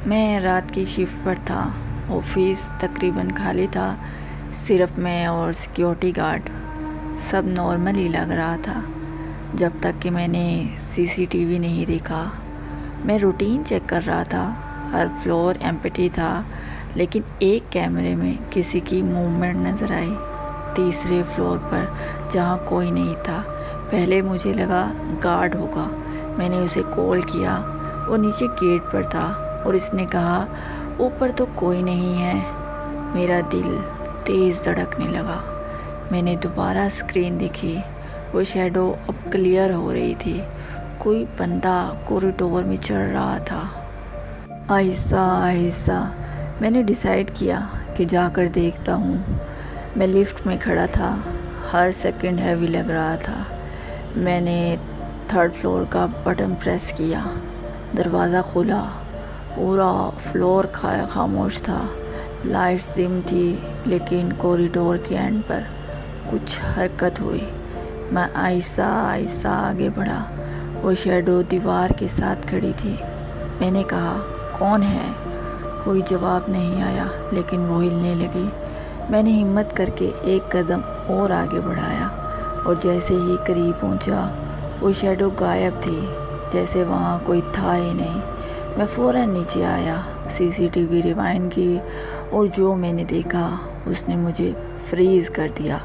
میں رات کی شفٹ پر تھا۔ آفس تقریباً خالی تھا، صرف میں اور سیکیورٹی گارڈ۔ سب نارمل ہی لگ رہا تھا جب تک کہ میں نے CCTV نہیں دیکھا۔ میں روٹین چیک کر رہا تھا، ہر فلور ایمپٹی تھا، لیکن ایک کیمرے میں کسی کی موومنٹ نظر آئی، تیسرے فلور پر جہاں کوئی نہیں تھا۔ پہلے مجھے لگا گارڈ ہوگا۔ میں نے اسے کال کیا، وہ نیچے گیٹ پر تھا اور اس نے کہا اوپر تو کوئی نہیں ہے۔ میرا دل تیز دھڑکنے لگا۔ میں نے دوبارہ اسکرین دیکھی، وہ شیڈو اب کلیئر ہو رہی تھی، کوئی بندہ کوریڈور میں چڑھ رہا تھا۔ آہستہ آہستہ میں نے ڈیسائیڈ کیا کہ جا کر دیکھتا ہوں۔ میں لفٹ میں کھڑا تھا، ہر سیکنڈ ہیوی لگ رہا تھا۔ میں نے 3rd فلور کا بٹن پریس کیا، دروازہ کھلا، پورا فلور خاموش تھا، لائٹس ڈم تھی، لیکن کوریڈور کے اینڈ پر کچھ حرکت ہوئی۔ میں آہستہ آہستہ آگے بڑھا، وہ شیڈو دیوار کے ساتھ کھڑی تھی۔ میں نے کہا کون ہے؟ کوئی جواب نہیں آیا، لیکن وہ ہلنے لگی۔ میں نے ہمت کر کے ایک قدم اور آگے بڑھایا، اور جیسے ہی قریب پہنچا وہ شیڈو غائب تھی، جیسے وہاں کوئی تھا ہی نہیں۔ میں فوراً نیچے آیا، CCTV ریوائنڈ کی، اور جو میں نے دیکھا اس نے مجھے فریز کر دیا۔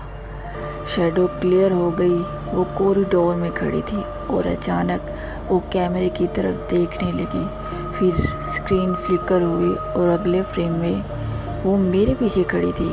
شیڈو کلیئر ہو گئی، وہ کوریڈور میں کھڑی تھی اور اچانک وہ کیمرے کی طرف دیکھنے لگی۔ پھر اسکرین فلکر ہوئی اور اگلے فریم میں وہ میرے پیچھے کھڑی تھی۔